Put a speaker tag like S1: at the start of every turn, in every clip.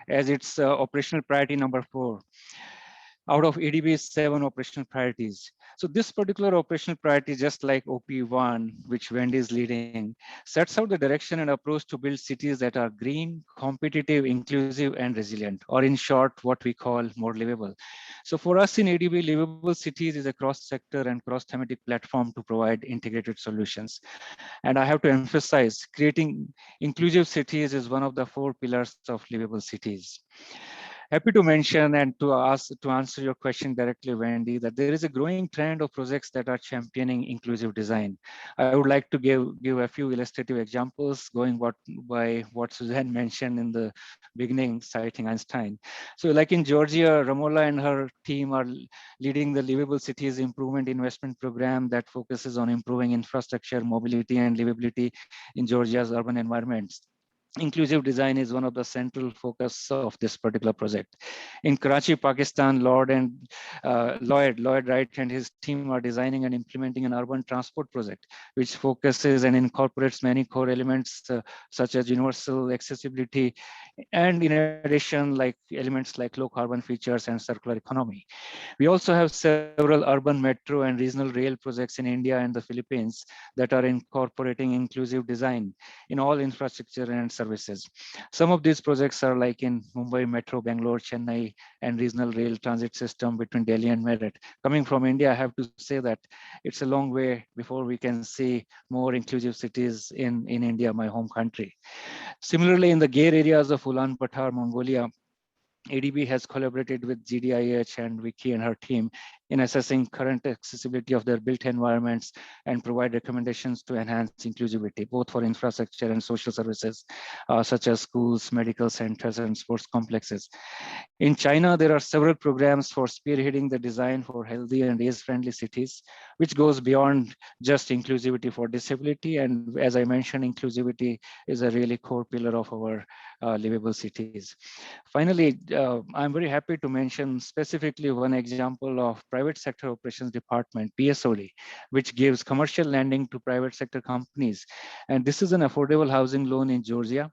S1: as its operational priority number 4 out of ADB's 7 operational priorities. So this particular operational priority, just like OP1, which Wendy is leading, sets out the direction and approach to build cities that are green, competitive, inclusive, and resilient, or in short, what we call more livable. So for us in ADB, Livable Cities is a cross-sector and cross-thematic platform to provide integrated solutions. And I have to emphasize, creating inclusive cities is one of the 4 pillars of livable cities. Happy to mention and to answer your question directly, Wendy, that there is a growing trend of projects that are championing inclusive design. I would like to give a few illustrative examples going by what Suzanne mentioned in the beginning, citing Einstein. So like in Georgia, Ramola and her team are leading the Livable Cities Improvement Investment Program that focuses on improving infrastructure, mobility, and livability in Georgia's urban environments. Inclusive design is one of the central focus of this particular project. In Karachi, Pakistan, Lloyd Wright and his team are designing and implementing an urban transport project, which focuses and incorporates many core elements such as universal accessibility, and in addition, like elements like low carbon features and circular economy. We also have several urban metro and regional rail projects in India and the Philippines that are incorporating inclusive design in all infrastructure and services. Some of these projects are like in Mumbai Metro, Bangalore, Chennai, and regional rail transit system between Delhi and Meerut. Coming from India, I have to say that it's a long way before we can see more inclusive cities in India, my home country. Similarly, in the Gare areas of Ulaanbaatar, Mongolia, ADB has collaborated with GDIH and Vicky and her team in assessing current accessibility of their built environments and provide recommendations to enhance inclusivity, both for infrastructure and social services, such as schools, medical centers, and sports complexes. In China, there are several programs for spearheading the design for healthy and age-friendly cities, which goes beyond just inclusivity for disability. And as I mentioned, inclusivity is a really core pillar of our livable cities. Finally, I'm very happy to mention specifically one example of private sector operations department, PSOD, which gives commercial lending to private sector companies. And this is an affordable housing loan in Georgia,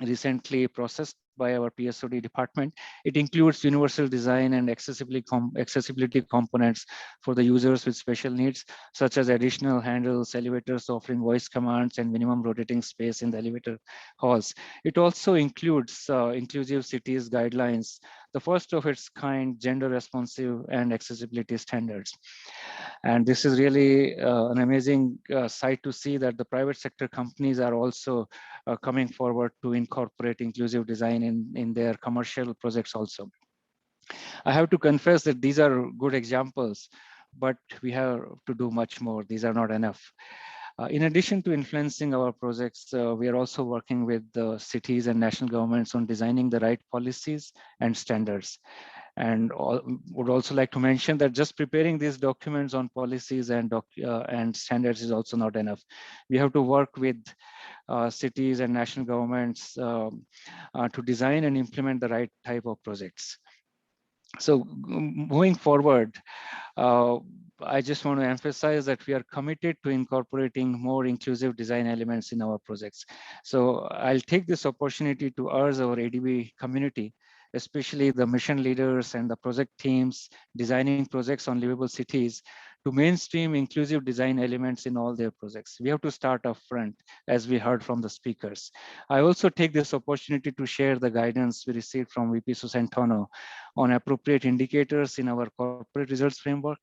S1: recently processed by our PSOD department. It includes universal design and accessibility components for the users with special needs, such as additional handles, elevators offering voice commands, and minimum rotating space in the elevator halls. It also includes inclusive cities guidelines, the first of its kind, gender responsive and accessibility standards. And this is really an amazing sight to see that the private sector companies are also coming forward to incorporate inclusive design in their commercial projects also. I have to confess that these are good examples, but we have to do much more. These are not enough. In addition to influencing our projects, we are also working with the cities and national governments on designing the right policies and standards. And would also like to mention that just preparing these documents on policies and standards is also not enough. We have to work with cities and national governments to design and implement the right type of projects. So moving forward, I just want to emphasize that we are committed to incorporating more inclusive design elements in our projects. So I'll take this opportunity to urge our ADB community, especially the mission leaders and the project teams designing projects on livable cities, to mainstream inclusive design elements in all their projects. We have to start up front, as we heard from the speakers. I also take this opportunity to share the guidance we received from VP Susantono on appropriate indicators in our corporate results framework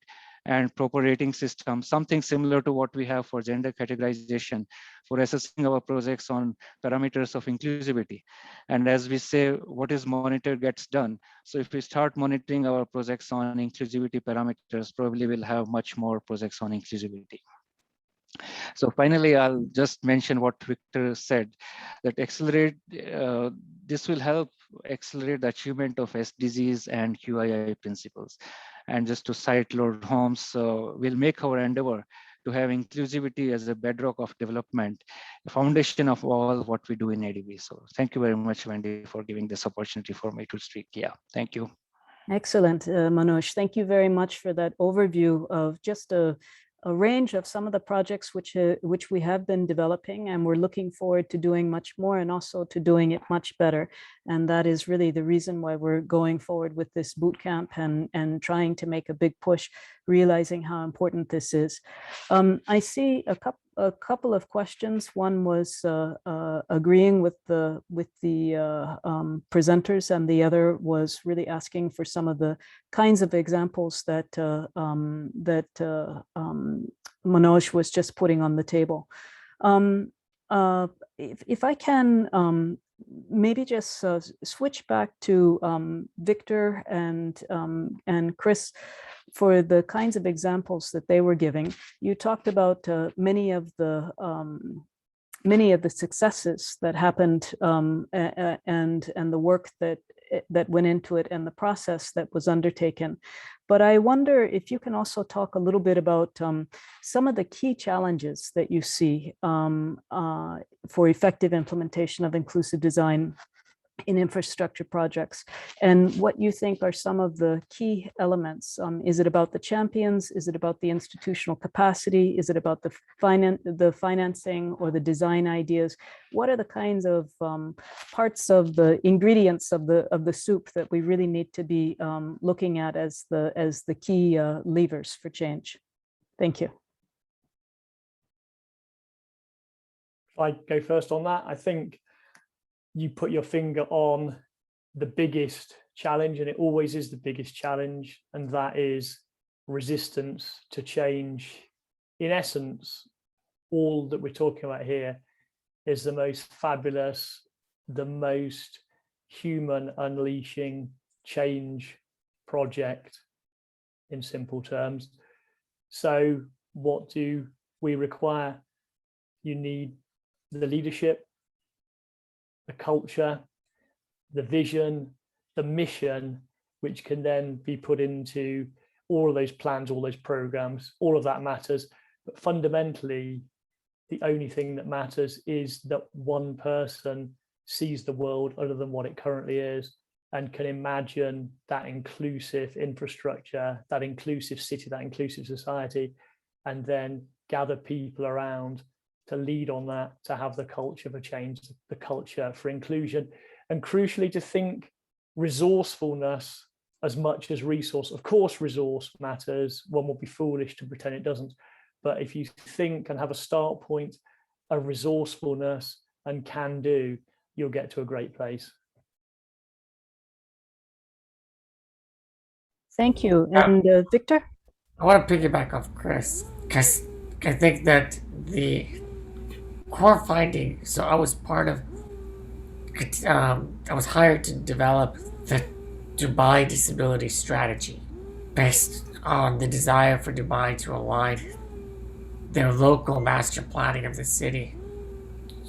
S1: and proper rating system, something similar to what we have for gender categorization for assessing our projects on parameters of inclusivity. And as we say, what is monitored gets done. So if we start monitoring our projects on inclusivity parameters, probably we'll have much more projects on inclusivity. So finally, I'll just mention what Victor said, that this will help accelerate the achievement of SDGs and QII principles. And just to cite Lord Holmes, we'll make our endeavor to have inclusivity as a bedrock of development, a foundation of all what we do in ADB. So thank you very much, Wendy, for giving this opportunity for me to speak. Yeah, thank you.
S2: Excellent, Manoj. Thank you very much for that overview of just a range of some of the projects which we have been developing, and we're looking forward to doing much more and also to doing it much better. And that is really the reason why we're going forward with this bootcamp and trying to make a big push, realizing how important this is. I see a couple of questions. One was agreeing with the presenters, and the other was really asking for some of the kinds of examples that Manoj was just putting on the table. If I can maybe just switch back to Victor and Chris for the kinds of examples that they were giving. You talked about many of the successes that happened and the work that went into it and the process that was undertaken. But I wonder if you can also talk a little bit about some of the key challenges that you see for effective implementation of inclusive design in infrastructure projects, and what you think are some of the key elements. Is it about the champions? Is it about the institutional capacity? Is it about the financing or the design ideas? What are the kinds of parts of the ingredients of the soup that we really need to be looking at as the key levers for change? Thank you.
S3: If I go first on that, I think you put your finger on the biggest challenge, and it always is the biggest challenge, and that is resistance to change. In essence, all that we're talking about here is the most fabulous, the most human unleashing change project in simple terms. So what do we require? You need the leadership, the culture, the vision, the mission, which can then be put into all of those plans, all those programs. All of that matters. But fundamentally, the only thing that matters is that one person sees the world other than what it currently is and can imagine that inclusive infrastructure, that inclusive city, that inclusive society, and then gather people around to lead on that, to have the culture for change, the culture for inclusion, and crucially to think resourcefulness as much as resource. Of course, resource matters. One would be foolish to pretend it doesn't. But if you think and have a start point of resourcefulness and can do, you'll get to a great place.
S2: Thank you. And Victor?
S4: I want to piggyback off Chris, because I think that the core finding, so I was part of, I was hired to develop the Dubai disability strategy based on the desire for Dubai to align their local master planning of the city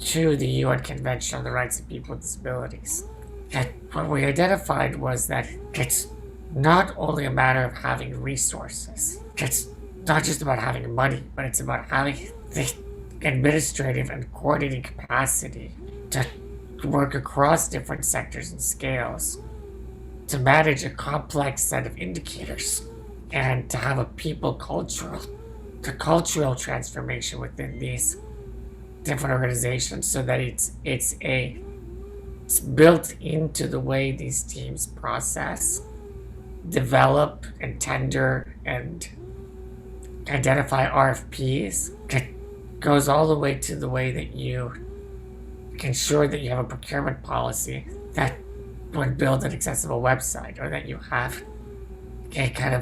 S4: to the UN Convention on the Rights of People with Disabilities. And what we identified was that it's not only a matter of having resources, it's not just about having money, but it's about having the administrative and coordinating capacity to work across different sectors and scales, to manage a complex set of indicators, and to have a cultural transformation within these different organizations, so that it's built into the way these teams process, develop, and tender and identify RFPs. It goes all the way to the way that you ensure that you have a procurement policy that would build an accessible website, or that you have a kind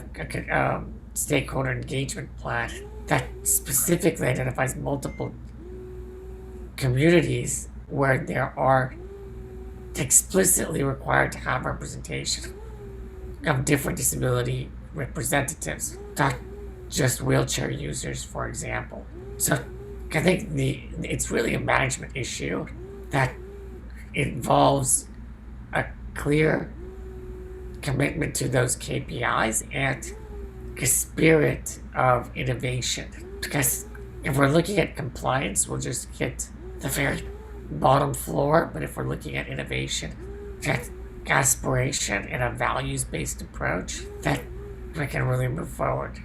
S4: of stakeholder engagement plan that specifically identifies multiple communities where there are explicitly required to have representation of different disability representatives, not just wheelchair users, for example. So I think it's really a management issue that involves a clear commitment to those KPIs and a spirit of innovation. Because if we're looking at compliance, we'll just hit the very bottom floor. But if we're looking at innovation, that aspiration and a values-based approach, that we can really move forward.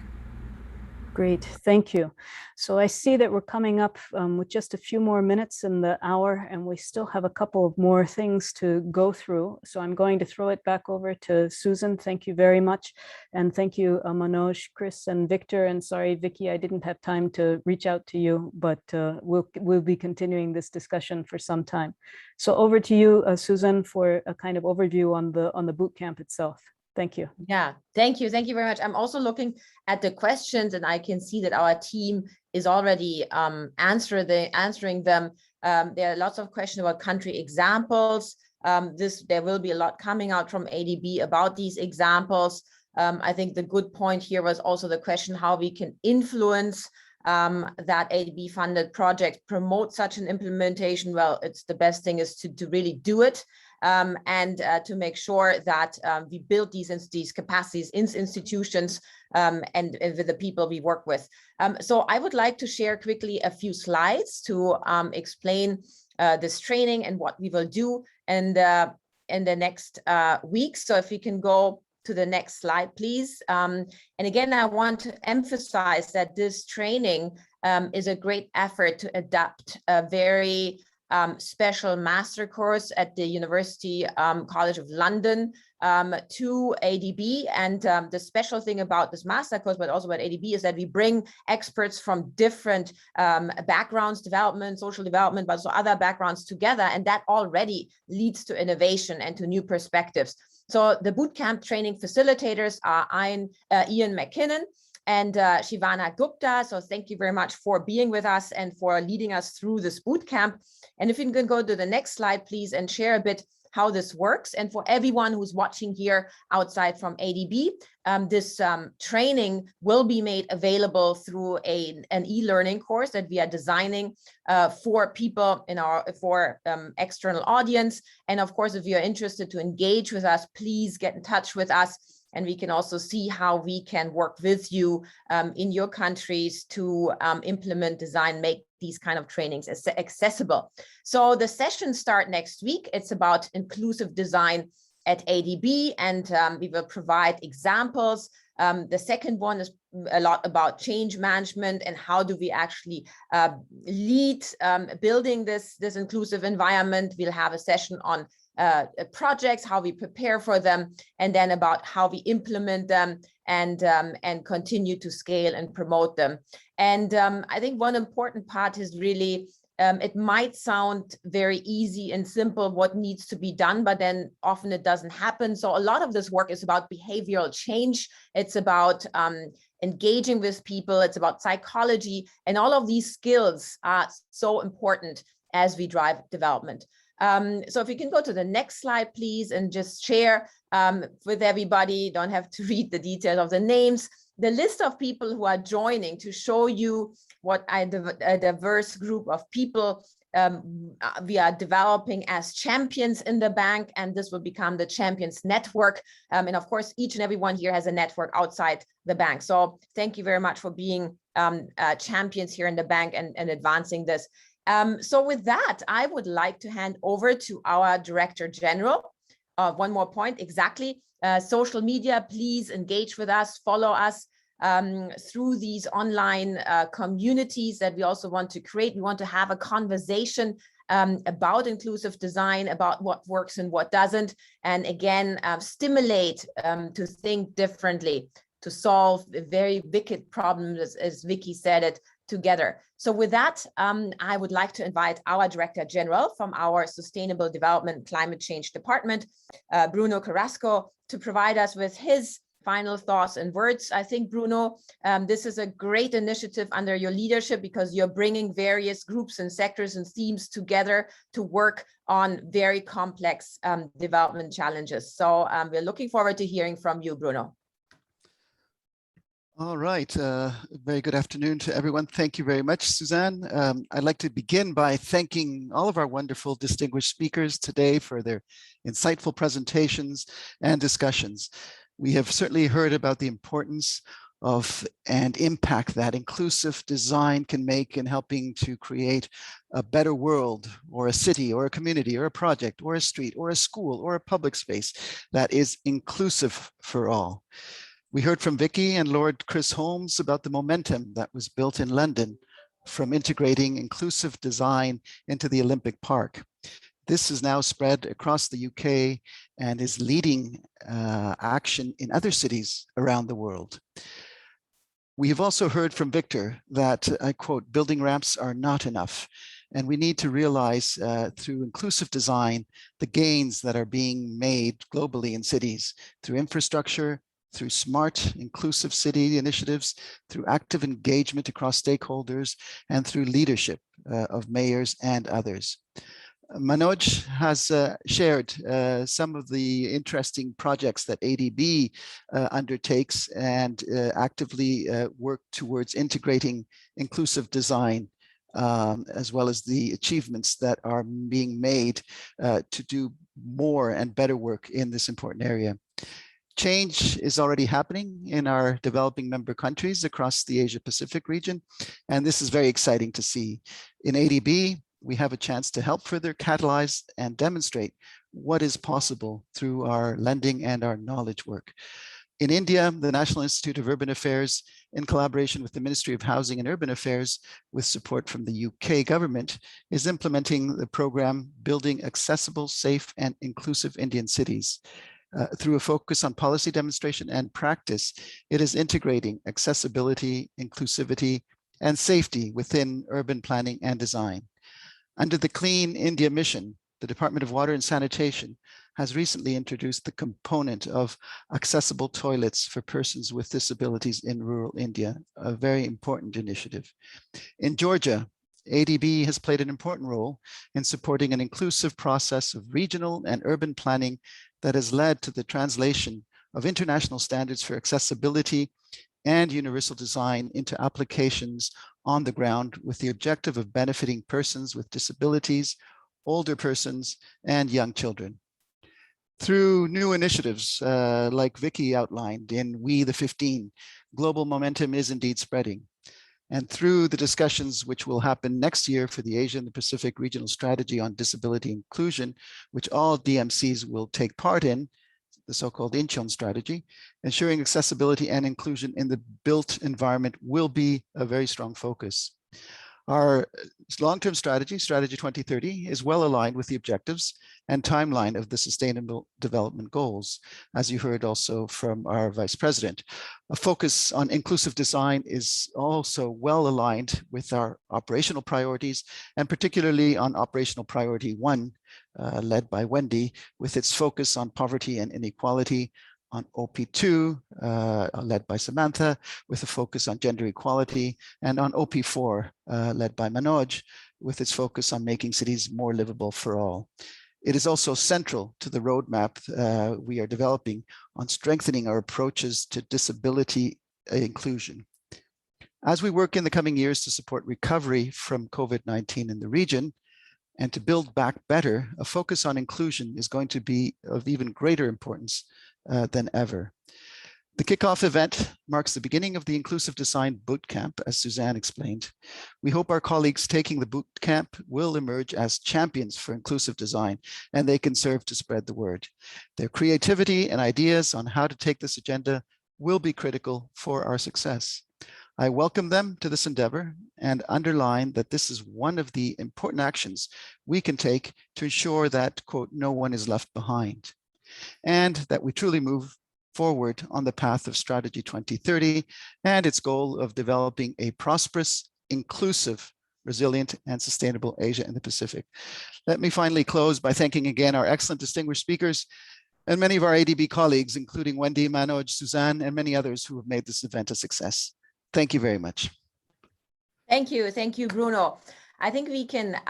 S2: Great, thank you. So I see that we're coming up with just a few more minutes in the hour, and we still have a couple of more things to go through. So I'm going to throw it back over to Susan. Thank you very much. And thank you, Manoj, Chris, and Victor. And sorry, Vicky, I didn't have time to reach out to you, but we'll be continuing this discussion for some time. So over to you, Susan, for a kind of overview on the bootcamp itself. Thank you.
S5: Yeah, thank you. Thank you very much. I'm also looking at the questions, and I can see that our team is already answering them. There are lots of questions about country examples. There will be a lot coming out from ADB about these examples. I think the good point here was also the question how we can influence that ADB funded project, promote such an implementation. Well, it's the best thing is to really do it. And to make sure that we build these capacities in institutions and with the people we work with. So I would like to share quickly a few slides to explain this training and what we will do in the next week. So if we can go to the next slide, please. And again, I want to emphasize that this training is a great effort to adapt a very special master course at the University College of London to ADB. And the special thing about this master course, but also about ADB, is that we bring experts from different backgrounds, development, social development, but also other backgrounds together. And that already leads to innovation and to new perspectives. So the bootcamp training facilitators are Ian McKinnon and Shivana Gupta. So thank you very much for being with us and for leading us through this bootcamp. And if you can go to the next slide, please, and share a bit how this works. And for everyone who's watching here outside from ADB, this training will be made available through an e-learning course that we are designing for people for external audience. And of course, if you're interested to engage with us, please get in touch with us. And we can also see how we can work with you in your countries to implement, design, make these kind of trainings accessible. So the sessions start next week. It's about inclusive design at ADB, and we will provide examples. The second one is a lot about change management and how do we actually lead building this inclusive environment. We'll have a session on projects, how we prepare for them, and then about how we implement them and continue to scale and promote them. And I think one important part is really, it might sound very easy and simple what needs to be done, but then often it doesn't happen. So a lot of this work is about behavioral change. It's about engaging with people. It's about psychology, and all of these skills are so important as we drive development. So if you can go to the next slide, please, and just share with everybody, don't have to read the details of the names, the list of people who are joining to show you what a diverse group of people we are developing as champions in the bank, and this will become the Champions Network. And of course, each and every one here has a network outside the bank. So thank you very much for being champions here in the bank and advancing this. So with that, I would like to hand over to our Director General. One more point, exactly. Social media, please engage with us, follow us through these online communities that we also want to create. We want to have a conversation about inclusive design, about what works and what doesn't. And again, stimulate to think differently, to solve very wicked problems, as Vicky said it, together. So with that, I would like to invite our Director General from our Sustainable Development Climate Change Department, Bruno Carrasco, to provide us with his final thoughts and words. I think, Bruno, this is a great initiative under your leadership because you're bringing various groups and sectors and themes together to work on very complex development challenges. So we're looking forward to hearing from you, Bruno.
S6: All right. Very good afternoon to everyone. Thank you very much, Suzanne. I'd like to begin by thanking all of our wonderful distinguished speakers today for their insightful presentations and discussions. We have certainly heard about the importance of and impact that inclusive design can make in helping to create a better world, or a city, or a community, or a project, or a street, or a school, or a public space that is inclusive for all. We heard from Vicky and Lord Chris Holmes about the momentum that was built in London from integrating inclusive design into the Olympic Park. This is now spread across the UK and is leading action in other cities around the world. We have also heard from Victor that, I quote, building ramps are not enough. And we need to realize through inclusive design, the gains that are being made globally in cities through infrastructure, through smart, inclusive city initiatives, through active engagement across stakeholders, and through leadership of mayors and others. Manoj has shared some of the interesting projects that ADB undertakes and actively work towards integrating inclusive design, as well as the achievements that are being made to do more and better work in this important area. Change is already happening in our developing member countries across the Asia-Pacific region, and this is very exciting to see. In ADB, we have a chance to help further catalyze and demonstrate what is possible through our lending and our knowledge work. In India, the National Institute of Urban Affairs, in collaboration with the Ministry of Housing and Urban Affairs, with support from the UK government, is implementing the program Building Accessible, Safe and Inclusive Indian Cities. Through a focus on policy demonstration and practice, it is integrating accessibility, inclusivity, and safety within urban planning and design. Under the Clean India mission, the Department of Water and Sanitation has recently introduced the component of accessible toilets for persons with disabilities in rural India, a very important initiative. In Georgia, ADB has played an important role in supporting an inclusive process of regional and urban planning that has led to the translation of international standards for accessibility and universal design into applications on the ground with the objective of benefiting persons with disabilities, older persons, and young children. Through new initiatives like Vicky outlined in We the 15, global momentum is indeed spreading. And through the discussions which will happen next year for the Asia and the Pacific Regional Strategy on Disability Inclusion, which all DMCs will take part in, the so-called Incheon strategy, ensuring accessibility and inclusion in the built environment will be a very strong focus. Our long-term strategy, Strategy 2030, is well aligned with the objectives and timeline of the Sustainable Development Goals, as you heard also from our Vice President. A focus on inclusive design is also well aligned with our operational priorities, and particularly on Operational Priority 1, led by Wendy, with its focus on poverty and inequality, on OP2, led by Samantha, with a focus on gender equality, and on OP4, led by Manoj, with its focus on making cities more livable for all. It is also central to the roadmap we are developing on strengthening our approaches to disability inclusion. As we work in the coming years to support recovery from COVID-19 in the region, and to build back better, a focus on inclusion is going to be of even greater importance than ever. The kickoff event marks the beginning of the Inclusive Design Bootcamp, as Suzanne explained. We hope our colleagues taking the Bootcamp will emerge as champions for inclusive design, and they can serve to spread the word. Their creativity and ideas on how to take this agenda will be critical for our success. I welcome them to this endeavor and underline that this is one of the important actions we can take to ensure that, quote, no one is left behind, and that we truly move forward on the path of Strategy 2030 and its goal of developing a prosperous, inclusive, resilient, and sustainable Asia and the Pacific. Let me finally close by thanking again our excellent distinguished speakers and many of our ADB colleagues, including Wendy, Manoj, Suzanne, and many others who have made this event a success. Thank you very much.
S5: Thank you, Bruno. I think we can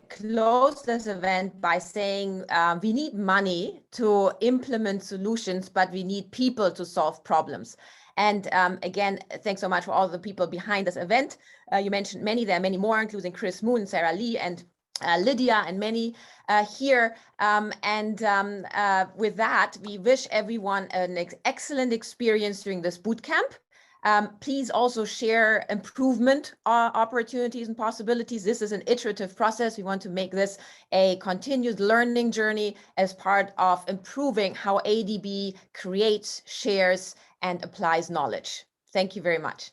S5: close this event by saying we need money to implement solutions, but we need people to solve problems. And again, thanks so much for all the people behind this event. You mentioned many, there are many more, including Chris Moon, Sarah Lee, and Lydia, and many here. With that, we wish everyone an excellent experience during this bootcamp. Please also share improvement opportunities and possibilities. This is an iterative process. We want to make this a continuous learning journey as part of improving how ADB creates, shares, and applies knowledge. Thank you very much.